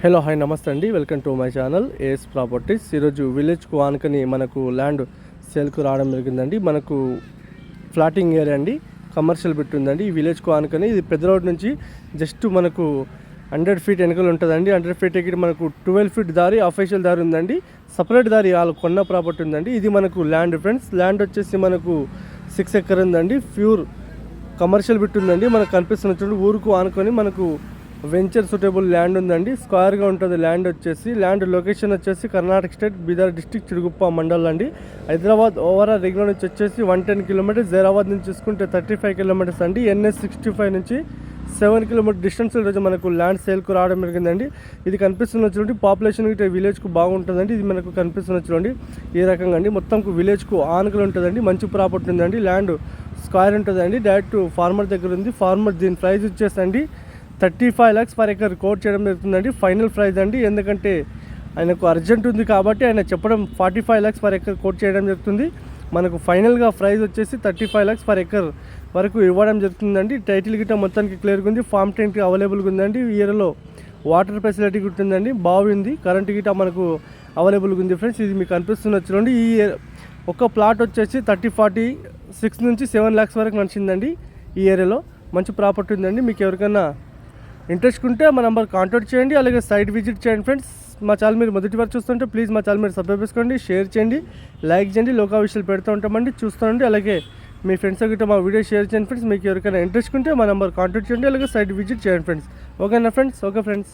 Hello hi నమస్తే అండి, welcome to my channel AS properties. ఈరోజు విలేజ్కు ఆనుకొని మనకు ల్యాండ్ సేల్కు రావడం జరిగిందండి. మనకు ఫ్లాటింగ్ ఏరియా అండి, కమర్షియల్ బిట్ ఉందండి. ఈ విలేజ్కు ఆనుకొని ఇది పెద్ద రోడ్ నుంచి జస్ట్ మనకు 100 ఫీట్ వెనకలు ఉంటుందండి. 100 ఫీట్ ఎక్కి మనకు 12 ఫీట్ దారి అఫీషియల్ దారి ఉందండి. సపరేట్ దారి వాళ్ళు కొన్న ప్రాపర్టీ ఉందండి. ఇది మనకు ల్యాండ్ ఫ్రెండ్స్. ల్యాండ్ వచ్చేసి మనకు 6 ఎకర్ ఉందండి. ప్యూర్ కమర్షియల్ బిట్ ఉందండి. మనకు కనిపిస్తున్న ఊరుకు ఆనుకొని మనకు వెంచర్ సూటబుల్ ల్యాండ్ ఉందండి. స్క్వేర్గా ఉంటుంది ల్యాండ్ వచ్చేసి. ల్యాండ్ లొకేషన్ వచ్చేసి కర్ణాటక స్టేట్ బీదర్ డిస్టిక్ చిరుగుప్ప మండల్ అండి. హైదరాబాద్ ఓవరాల్ రెగ్యులర్ నుంచి వచ్చేసి 110 కిలోమీటర్స్. జైరాబాద్ నుంచి చూసుకుంటే 35 కిలోమీటర్స్ అండి. NS 65 నుంచి 7 కిలోమీటర్ డిస్టెన్స్ ఈరోజు మనకు ల్యాండ్ సేల్కు రావడం జరిగిందండి. ఇది కనిపిస్తున్న చూడండి, పాపులేషన్ ఇటు విలేజ్కు బాగుంటుందండి. ఇది మనకు కనిపిస్తున్న చూడండి ఈ రకంగా అండి. మొత్తంకు విలేజ్కు ఆనుకలు ఉంటుందండి. మంచి ప్రాపర్టీ ఉందండి. ల్యాండ్ స్క్వేర్ ఉంటుందండి. డైరెక్ట్ ఫార్మర్ దగ్గర ఉంది. ఫార్మర్ దీని ప్రైస్ వచ్చేసండి 35 lakhs పర్ ఎకర్ కోట్ చేయడం జరుగుతుందండి. ఫైనల్ ప్రైస్ అండి, ఎందుకంటే ఆయనకు అర్జెంట్ ఉంది కాబట్టి ఆయన చెప్పడం 45 lakhs పర్ ఎకర్ కోట్ చేయడం జరుగుతుంది. మనకు ఫైనల్గా ప్రైస్ వచ్చేసి 35 lakhs పర్ ఎకర్ వరకు ఇవ్వడం జరుగుతుందండి. టైటిల్ గిట్ట మొత్తానికి క్లియర్గా ఉంది. ఫామ్ టెంట్ అవైలబుల్గా ఉందండి. ఈ ఏరియాలో వాటర్ ఫెసిలిటీ ఉంటుందండి. బావి ఉంది. కరెంట్ గిట్ట మనకు అవైలబుల్గా ఉంది ఫ్రెండ్స్. ఇది మీకు అనిపిస్తున్న చూడండి. ఈ ఒక ప్లాట్ వచ్చేసి 36 నుంచి 7 lakhs వరకు నడిచిందండి. ఈ ఏరియాలో మంచి ప్రాపర్టీ ఉందండి. మీకు ఎవరికైనా ఇంట్రెస్ట్ ఉంటే మా నెంబర్ కాంటాక్ట్ చేయండి, అలాగే సైట్ విజిట్ చేయండి ఫ్రెండ్స్. మా ఛానల్ మీరు మొదటి వరకు చూస్తుంటే ప్లీజ్ మా ఛానల్ మీరు సబ్స్క్రైబ్ చేసుకోండి, షేర్ చేయండి, లైక్ చేయండి. లోకా విషయాలు పెడుతూ ఉంటామండి, చూస్తామండి. అలాగే మీ ఫ్రెండ్స్ గిట్ట మా వీడియో షేర్ చేయండి ఫ్రెండ్స్. మీకు ఎవరికైనా ఇంట్రెస్ట్ ఉంటే మా నెంబర్ కాంటాక్ట్ చేయండి, అలాగే సైట్ విజిట్ చేయండి ఫ్రెండ్స్. ఓకేనా ఫ్రెండ్స్? Okay friends.